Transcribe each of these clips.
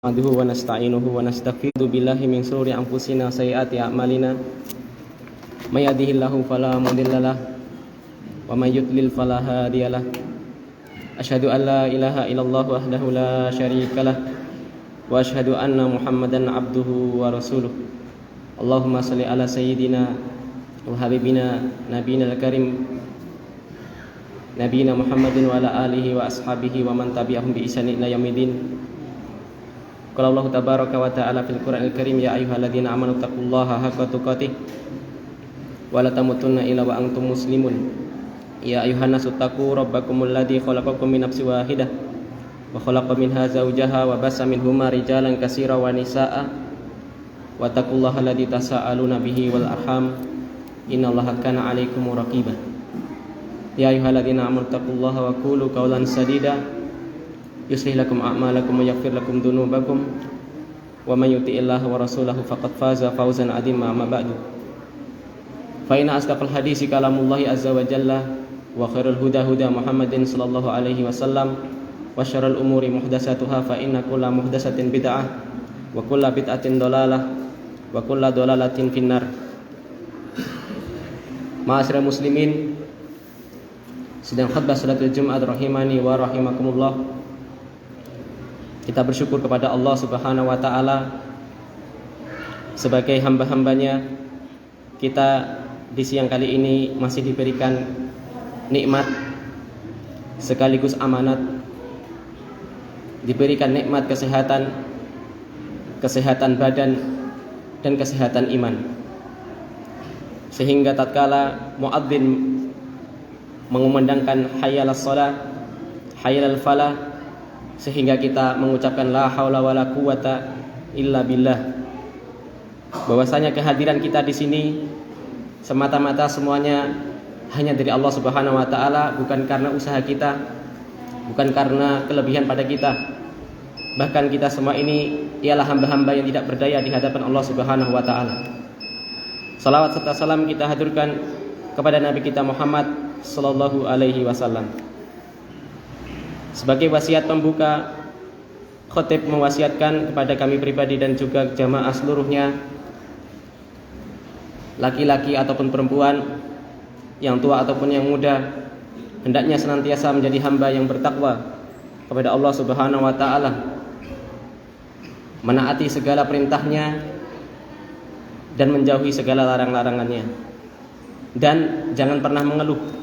نحمده ونستعينه ونستغفره بالله من شرور أنفسنا وسيئات أعمالنا من يهده الله فلا مضل له ومن يضلل فلا هادي له أشهد أن لا إله إلا الله وحده لا شريك له وأشهد أن محمدا عبده ورسوله اللهم صل على سيدنا وحبيبنا نبينا الكريم نبينا محمد وعلى آله وأصحابه ومن تبعهم بإحسان إلى يوم الدين. Qala Allah tabaraka wa ta'ala fil Qur'anil Karim ya ayyuhalladzina amanu taqullaha haqqa tuqatih wa la tamutunna illa wa antum muslimun ya ayyuhan nasu taqu rabbakumul ladzi khalaqakum min nafsin wahidah wa khalaqa minha zawjaha wa bassa minhuma rijalan katsiran wa nisaa'a wa taqullaha alladzi tasaaluna bihi wal arham innallaha kana 'alaikum raqiba ya ayyuhalladzina amanu taqullaha wa qulu qawlan sadida yuslih lakum a'malakum wa yaghfir lakum dhunubakum wa man yuti'illaha wa rasulahu faqad faza fawzan 'azima amma ba'du fa inna asdaqal hadisi kalamullahi azza wa jalla wa khairul huda huda Muhammadin sallallahu alaihi wasallam wa syarrul umuri muhdatsatuha fa inna kulla muhdatsatin bid'ah wa kulla bid'atin dhalalah wa kulla dhalalatin finnar. Ma'asyiral muslimin, sedang khutbah salatul Jumat rahimani wa rahimakumullah. Kita bersyukur kepada Allah Subhanahu wa ta'ala sebagai hamba-hambanya. Kita di siang kali ini masih diberikan nikmat sekaligus amanat, diberikan nikmat kesehatan badan dan kesehatan iman, sehingga tatkala muadzin mengumandangkan hayyalas shalah hayyal falah, sehingga kita mengucapkan la haula wala quwata illa billah, bahwasanya kehadiran kita di sini semata-mata semuanya hanya dari Allah Subhanahu wa taala, bukan karena usaha kita, bukan karena kelebihan pada kita. Bahkan kita semua ini ialah hamba-hamba yang tidak berdaya di hadapan Allah Subhanahu wa taala. Salawat serta salam kita haturkan kepada Nabi kita Muhammad sallallahu alaihi wasallam. Sebagai wasiat pembuka, khotib mewasiatkan kepada kami pribadi dan juga jamaah seluruhnya, laki-laki ataupun perempuan, yang tua ataupun yang muda, hendaknya senantiasa menjadi hamba yang bertakwa kepada Allah Subhanahu wa ta'ala, menaati segala perintahnya dan menjauhi segala larang-larangannya, dan jangan pernah mengeluh.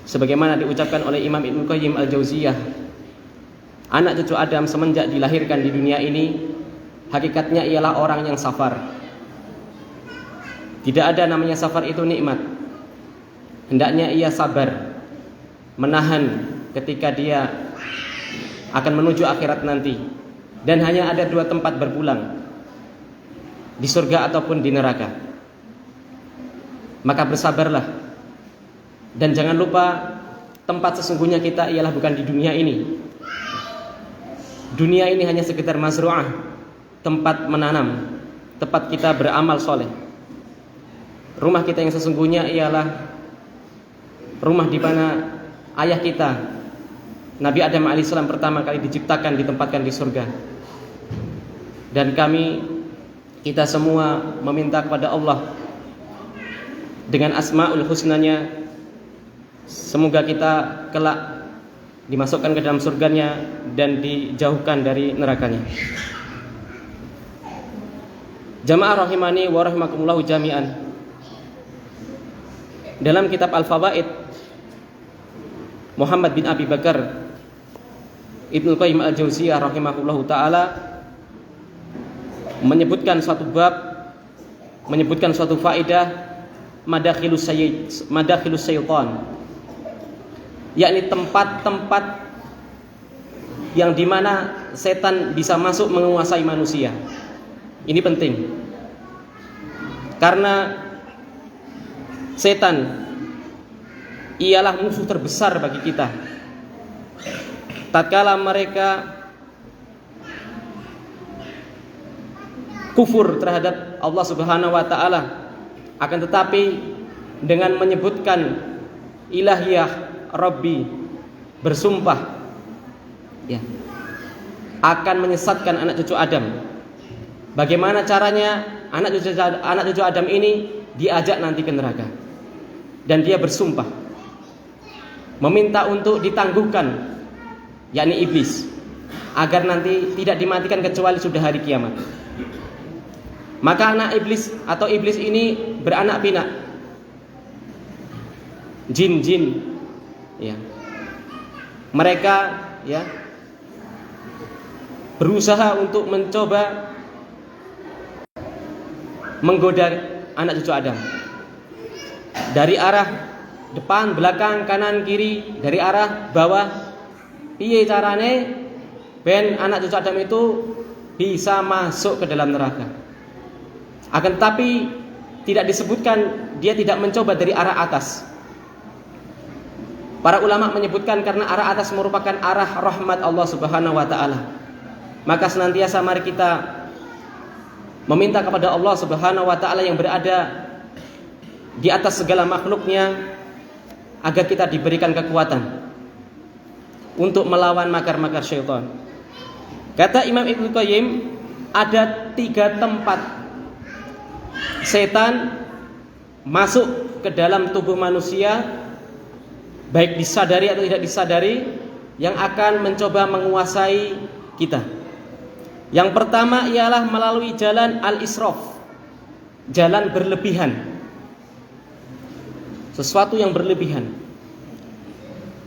Sebagaimana diucapkan oleh Imam Ibnu Qayyim Al-Jauziyah, anak cucu Adam semenjak dilahirkan di dunia ini hakikatnya ialah orang yang safar. Tidak ada namanya safar itu nikmat. Hendaknya ia sabar, menahan ketika dia akan menuju akhirat nanti. Dan hanya ada dua tempat berpulang, di surga ataupun di neraka. Maka bersabarlah. Dan jangan lupa, tempat sesungguhnya kita ialah bukan di dunia ini. Dunia ini hanya sekedar mazru'ah, tempat menanam, tempat kita beramal soleh. Rumah kita yang sesungguhnya ialah rumah di mana ayah kita, Nabi Adam alaihissalam, pertama kali diciptakan, ditempatkan di surga. Dan kita semua meminta kepada Allah dengan asma'ul husnanya, semoga kita kelak dimasukkan ke dalam surganya dan dijauhkan dari nerakanya. Jamaah rahimani wa rahimakumullah jami'an. Dalam kitab Al-Fawaid, Muhammad bin Abi Bakar Ibnu Qayyim Al-Jauziyah rahimahullahu ta'ala menyebutkan suatu bab, menyebutkan suatu faedah madakhilus syaitan, yakni tempat-tempat yang dimana setan bisa masuk menguasai manusia. Ini penting, karena setan ialah musuh terbesar bagi kita. Tatkala mereka kufur terhadap Allah Subhanahu wa ta'ala, akan tetapi dengan menyebutkan ilahiyah Rabbi, bersumpah, ya, akan menyesatkan anak cucu Adam. Bagaimana caranya anak cucu Adam ini diajak nanti ke neraka. Dan dia bersumpah meminta untuk ditangguhkan, yakni iblis, agar nanti tidak dimatikan kecuali sudah hari kiamat. Maka anak iblis atau iblis ini beranak pinak, jin-jin, ya. Mereka, ya, berusaha untuk mencoba menggoda anak cucu Adam dari arah depan, belakang, kanan, kiri, dari arah bawah. Piye carane ben anak cucu Adam itu bisa masuk ke dalam neraka. Akan tetapi tidak disebutkan dia tidak mencoba dari arah atas. Para ulama menyebutkan karena arah atas merupakan arah rahmat Allah Subhanahu wa taala. Maka senantiasa mari kita meminta kepada Allah Subhanahu wa taala yang berada di atas segala makhluknya agar kita diberikan kekuatan untuk melawan makar-makar syaitan. Kata Imam Ibnu Qayyim, ada 3 tempat setan masuk ke dalam tubuh manusia, baik disadari atau tidak disadari, yang akan mencoba menguasai kita. Yang pertama ialah melalui jalan al-israf, jalan berlebihan, sesuatu yang berlebihan.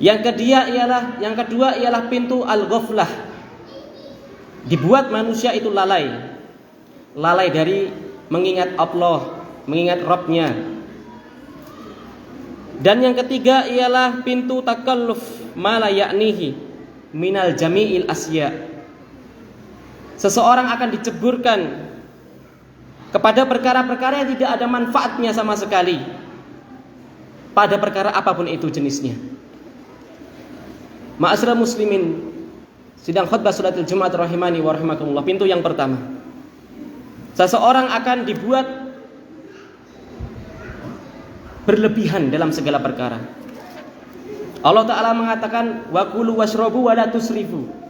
Yang kedua ialah pintu al-ghaflah, dibuat manusia itu lalai dari mengingat Allah, mengingat Rabbnya. Dan yang ketiga ialah pintu takalluf ma la ya'nihi minal jami'il asya. Seseorang akan diceburkan kepada perkara-perkara yang tidak ada manfaatnya sama sekali, pada perkara apapun itu jenisnya. Ma'asyiral muslimin, sidang khutbah salatul Jumat rahimani wa rahimakumullah. Pintu yang pertama, seseorang akan dibuat berlebihan dalam segala perkara. Allah Ta'ala mengatakan, wa kulu washrabu wa la tusrifu.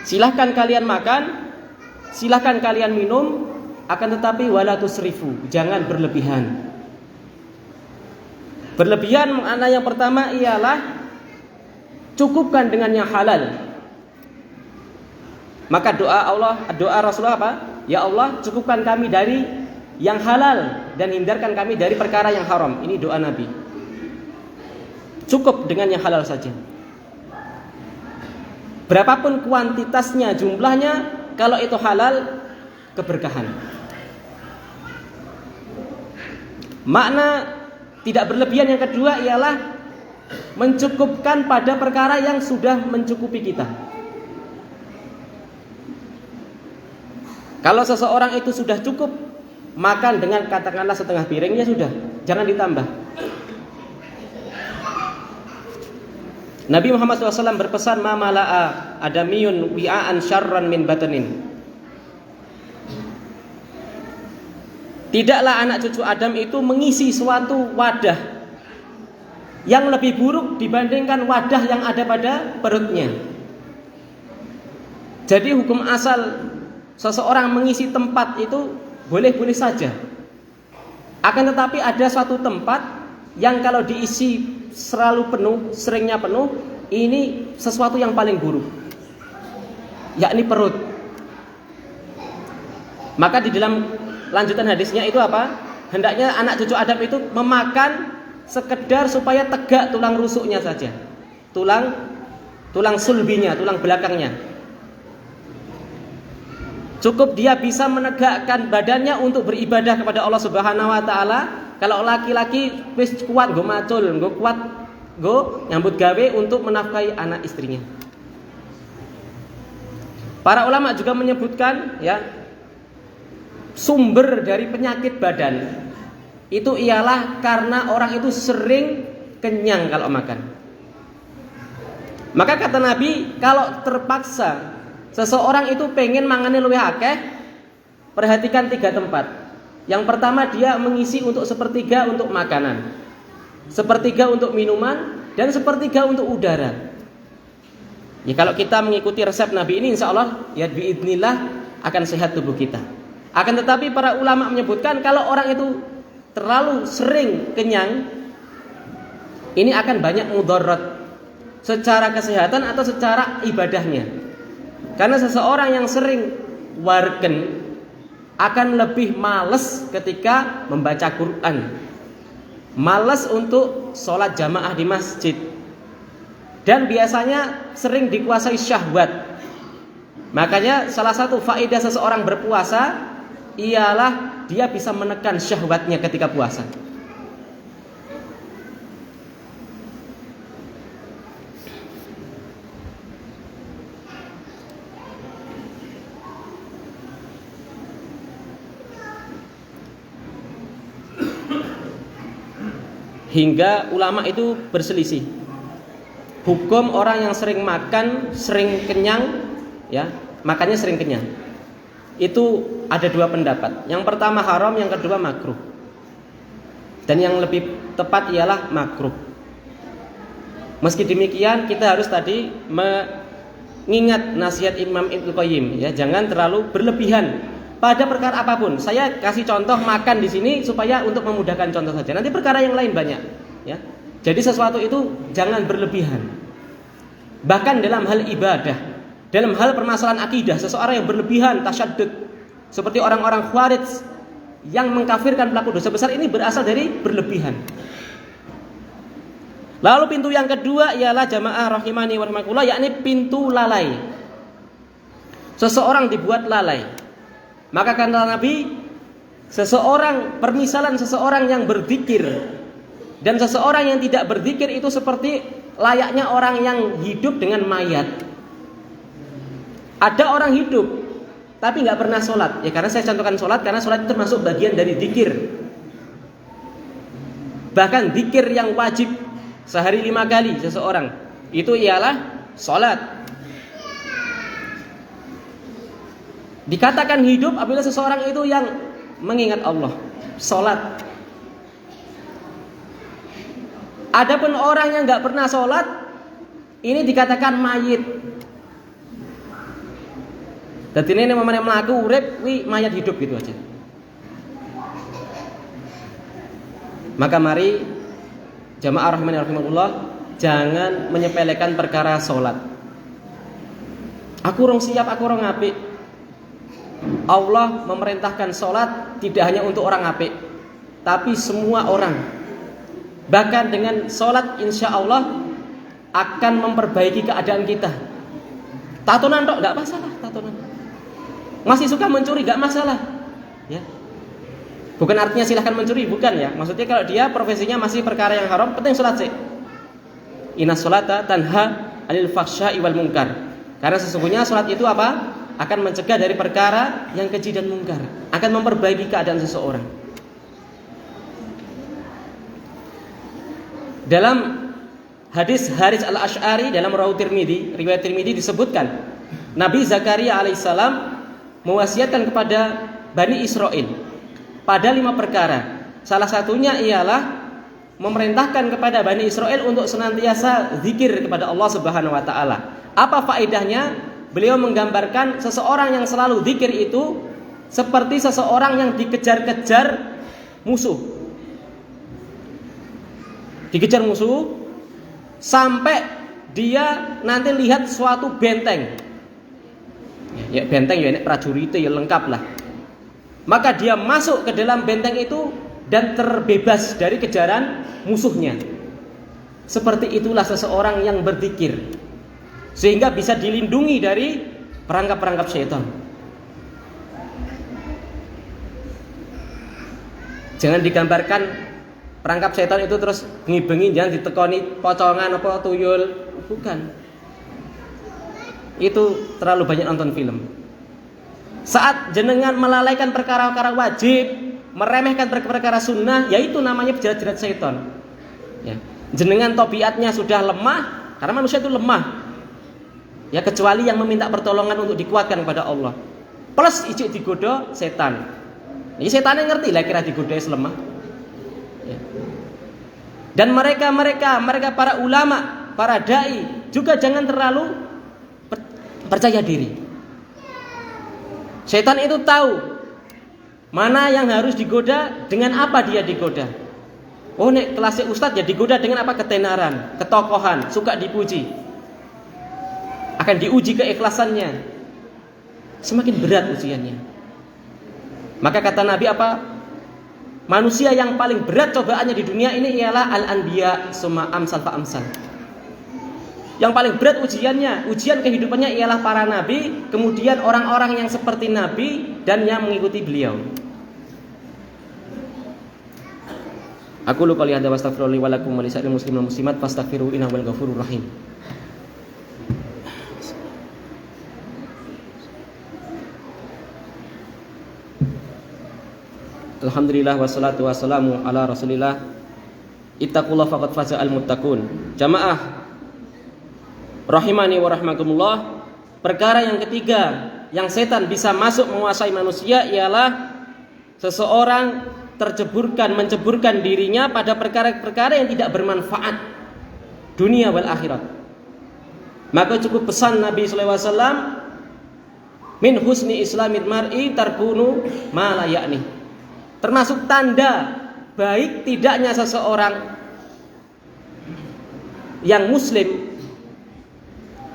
Silahkan kalian makan, silahkan kalian minum, akan tetapi wa la tusrifu, jangan berlebihan. Berlebihan makna yang pertama ialah cukupkan dengan yang halal. Maka doa Rasulullah apa? Ya Allah, cukupkan kami dari yang halal dan hindarkan kami dari perkara yang haram. Ini doa Nabi. Cukup dengan yang halal saja. Berapapun kuantitasnya, jumlahnya, kalau itu halal, keberkahan. Makna tidak berlebihan yang kedua ialah mencukupkan pada perkara yang sudah mencukupi kita. Kalau seseorang itu sudah cukup makan dengan katakanlah setengah piring, ya sudah, jangan ditambah. Nabi Muhammad SAW berpesan, ma mala'a adamiyun wi'aan syarran min batanin. Tidaklah anak cucu Adam itu mengisi suatu wadah yang lebih buruk dibandingkan wadah yang ada pada perutnya. Jadi hukum asal seseorang mengisi tempat itu boleh-boleh saja. Akan tetapi ada suatu tempat yang kalau diisi selalu penuh, seringnya penuh, ini sesuatu yang paling buruk, yakni perut. Maka di dalam lanjutan hadisnya itu apa? Hendaknya anak cucu Adam itu memakan sekedar supaya tegak tulang rusuknya saja, tulang sulbinya, tulang belakangnya. Cukup dia bisa menegakkan badannya untuk beribadah kepada Allah Subhanahu wa taala. Kalau laki-laki wis kuat nggo macul, nggo kuat nggo nyambut gawe untuk menafkahi anak istrinya. Para ulama juga menyebutkan, ya, sumber dari penyakit badan itu ialah karena orang itu sering kenyang kalau makan. Maka kata Nabi, kalau terpaksa seseorang itu pengen mangane luwih akeh, perhatikan 3 tempat. Yang pertama, dia mengisi untuk 1/3 untuk makanan, 1/3 untuk minuman, dan 1/3 untuk udara. Ya kalau kita mengikuti resep Nabi ini, insya Allah ya biidznillah akan sehat tubuh kita. Akan tetapi para ulama menyebutkan kalau orang itu terlalu sering kenyang, ini akan banyak mudarat secara kesehatan atau secara ibadahnya. Karena seseorang yang sering warken akan lebih malas ketika membaca Quran, malas untuk sholat jamaah di masjid, dan biasanya sering dikuasai syahwat. Makanya salah satu faedah seseorang berpuasa ialah dia bisa menekan syahwatnya ketika puasa. Hingga ulama itu berselisih. Hukum orang yang sering makan, sering kenyang, ya, makannya sering kenyang. Itu ada dua pendapat. Yang pertama haram, yang kedua makruh. Dan yang lebih tepat ialah makruh. Meski demikian, kita harus tadi mengingat nasihat Imam Ibnu Qayyim, ya, jangan terlalu berlebihan pada perkara apapun. Saya kasih contoh makan di sini supaya untuk memudahkan contoh saja. Nanti perkara yang lain banyak, ya. Jadi sesuatu itu jangan berlebihan. Bahkan dalam hal ibadah, dalam hal permasalahan akidah, seseorang yang berlebihan tasyaddud seperti orang-orang Khawarij yang mengkafirkan pelaku dosa besar ini berasal dari berlebihan. Lalu pintu yang kedua ialah jamaah rahimani wa rahimakumullah, yakni pintu lalai. Seseorang dibuat lalai. Maka kata Nabi, permisalan seseorang yang berzikir dan seseorang yang tidak berzikir itu seperti layaknya orang yang hidup dengan mayat. Ada orang hidup tapi nggak pernah sholat. Ya karena saya contohkan sholat, karena sholat itu termasuk bagian dari zikir. Bahkan zikir yang wajib sehari 5 kali seseorang itu ialah sholat. Dikatakan hidup apabila seseorang itu yang mengingat Allah, sholat. Adapun orang yang nggak pernah sholat, ini dikatakan mayit. Jadi ini namanya melaku urip, mayat hidup gitu aja. Maka mari jamaah rahimani rahimakumullah, jangan menyepelekan perkara sholat. Aku rong siap, aku rong apik. Allah memerintahkan sholat tidak hanya untuk orang apik, tapi semua orang. Bahkan dengan sholat insya Allah akan memperbaiki keadaan kita. Tatonan dok, gak masalah tatonan. Masih suka mencuri, gak masalah, ya. Bukan artinya silahkan mencuri, bukan ya. Maksudnya kalau dia profesinya masih perkara yang haram, penting sholat sih. Inna sholata tanha anil fahsya'i wal munkar. Karena sesungguhnya sholat itu apa? Akan mencegah dari perkara yang keji dan mungkar, akan memperbaiki keadaan seseorang. Dalam hadis Haris al-Ash'ari dalam Rawi Tirmidzi, riwayat Tirmidzi disebutkan Nabi Zakaria alaihissalam mewasiatkan kepada Bani Israel pada 5 perkara. Salah satunya ialah memerintahkan kepada Bani Israel untuk senantiasa zikir kepada Allah Subhanahu wa taala. Apa faedahnya? Beliau menggambarkan seseorang yang selalu zikir itu seperti seseorang yang dikejar-kejar musuh. Dikejar musuh sampai dia nanti lihat suatu benteng. Ya benteng ya ini prajurit ya lengkap lah. Maka dia masuk ke dalam benteng itu dan terbebas dari kejaran musuhnya. Seperti itulah seseorang yang berzikir, sehingga bisa dilindungi dari perangkap-perangkap syaitan. Jangan digambarkan perangkap syaitan itu terus bengi-bengi jangan ditekoni pocongan apa tuyul, bukan. Itu terlalu banyak nonton film. Saat jenengan melalaikan perkara-perkara wajib, meremehkan perkara sunnah, yaitu namanya jerat-jerat syaitan. Ya. Jenengan tabiatnya sudah lemah, karena manusia itu lemah. Ya kecuali yang meminta pertolongan untuk dikuatkan kepada Allah. Plus ijik digoda setan. Ini setannya ngerti lah kira digoda lemah. Ya. Dan mereka para ulama, para dai juga jangan terlalu percaya diri. Setan itu tahu mana yang harus digoda, dengan apa dia digoda. Oh, nek kelasnya ustadz ya digoda dengan apa? Ketenaran, ketokohan, suka dipuji. Akan diuji keikhlasannya. Semakin berat ujiannya. Maka kata Nabi apa? Manusia yang paling berat cobaannya di dunia ini ialah al-anbiya summa amsal fa amsal. Yang paling berat ujiannya, ujian kehidupannya ialah para nabi, kemudian orang-orang yang seperti nabi dan yang mengikuti beliau. Aku lu qouli hadza wastaghfirullahi wa lakum wa lisa'iril muslimin wal muslimat fastaghfiruhu innahu huwal ghafurur rahim. Alhamdulillah wassalatu wassalamu ala Rasulillah. Ittaqullah faqad faza al muttaqun. Jamaah rahimani wa rahmakumullah. Perkara yang ketiga yang setan bisa masuk menguasai manusia ialah seseorang menceburkan dirinya pada perkara-perkara yang tidak bermanfaat dunia wal akhirat. Maka cukup pesan Nabi sallallahu alaihi wasallam, min husni islamil mar'i tarkunu ma la ya'ni. Termasuk tanda baik tidaknya seseorang yang muslim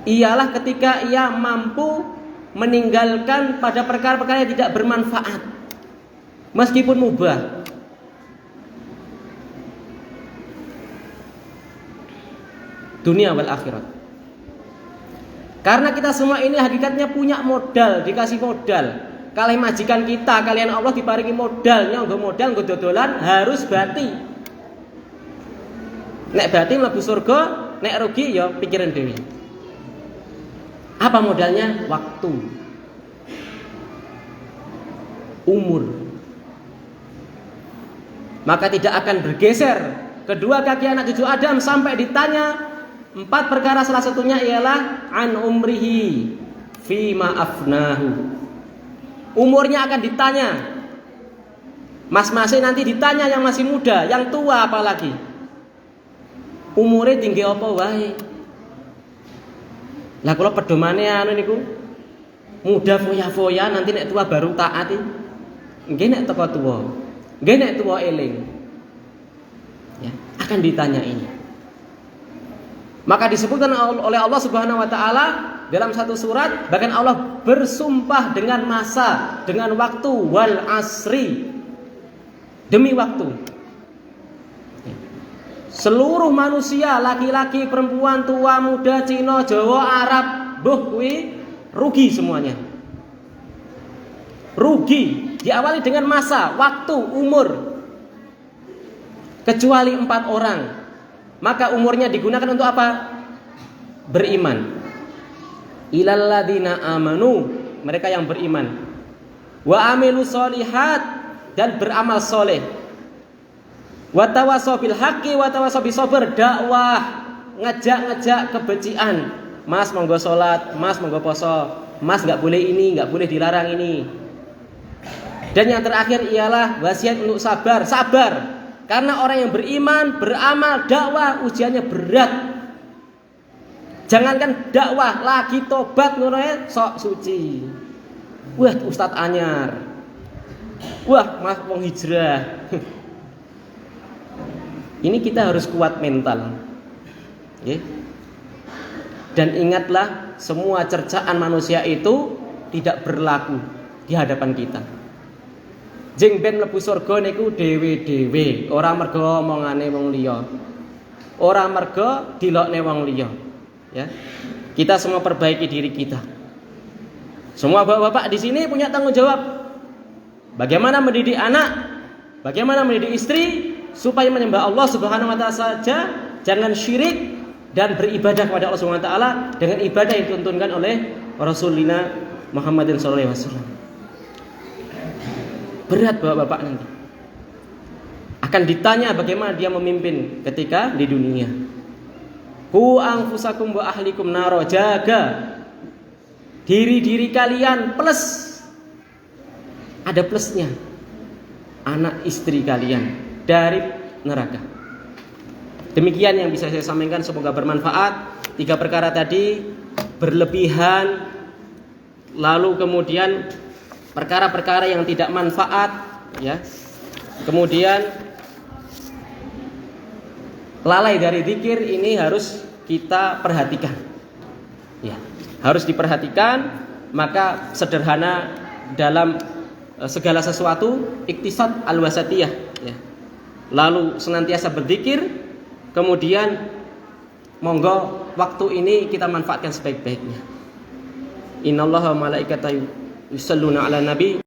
ialah ketika ia mampu meninggalkan pada perkara-perkara yang tidak bermanfaat meskipun mubah. Dunia wal akhirat. Karena kita semua ini hakikatnya punya modal, dikasih modal. Kalih majikan kita, kalian Allah diparingi modalnya, nggo modal, nggo dodolan harus bati. Nek bati mlebu surga, nek rugi ya pikiran dhewe. Apa modalnya? Waktu. Umur. Maka tidak akan bergeser kedua kaki anak cucu Adam sampai ditanya 4 perkara, salah satunya ialah an umrihi fima afnahu. Umurnya akan ditanya. Mas-masih nanti ditanya yang masih muda, yang tua apalagi. Umurnya tinggi apa wae? Lah kalau pedomane anu niku muda foya-foya nanti nek tua baru taat iki. Nggih nek teko tua. Nggih nek tua eling. Ya, akan ditanya ini. Maka disebutkan oleh Allah Subhanahu wa taala dalam satu surat, bahkan Allah bersumpah dengan masa, dengan waktu, wal asri, demi waktu. Seluruh manusia, laki-laki, perempuan, tua, muda, Cina, Jawa, Arab, kuwi rugi semuanya. Rugi diawali dengan masa, waktu, umur. Kecuali 4 orang. Maka umurnya digunakan untuk apa? Beriman. Ilal ladzina amanu, mereka yang beriman. Wa amilus solihat, dan beramal soleh. Wa tawassaw bil haqqi wa tawassaw bis sabr, dakwah, ngajak kebencian. Mas monggo salat, mas monggo poso, mas enggak boleh ini, enggak boleh dilarang ini. Dan yang terakhir ialah wasiat untuk sabar. Karena orang yang beriman, beramal, dakwah ujiannya berat. Jangankan dakwah, lagi tobat ngono sok suci. Wah, ustaz anyar. Wah, mas wong hijrah. Ini kita harus kuat mental. Okay? Dan ingatlah, semua cercaan manusia itu tidak berlaku di hadapan kita. Jeng ben mlebu surga niku dhewe-dhewe, ora mergo omongane wong liya. Ora mergo dilokne wong liya. Ya. Kita semua perbaiki diri kita. Semua bapak-bapak di sini punya tanggung jawab. Bagaimana mendidik anak, bagaimana mendidik istri supaya menyembah Allah Subhanahu wa taala saja, jangan syirik dan beribadah kepada Allah Subhanahu wa taala dengan ibadah yang dituntunkan oleh Rasulina Muhammadin sallallahu alaihi wasallam. Berat bapak-bapak nanti. Akan ditanya bagaimana dia memimpin ketika di dunia. Hu anfusakum wa ahlikum naro, jaga diri-diri kalian plus ada plusnya. Anak istri kalian dari neraka. Demikian yang bisa saya sampaikan, semoga bermanfaat. 3 perkara tadi, berlebihan lalu kemudian perkara-perkara yang tidak manfaat, ya. Kemudian lalai dari zikir ini harus kita perhatikan. Ya, harus diperhatikan. Maka sederhana dalam segala sesuatu, iktisad al-wasatiyah, ya. Lalu senantiasa berzikir, kemudian monggo waktu ini kita manfaatkan sebaik-baiknya. Innallaha wa malaikatahu yusholluna 'alan nabi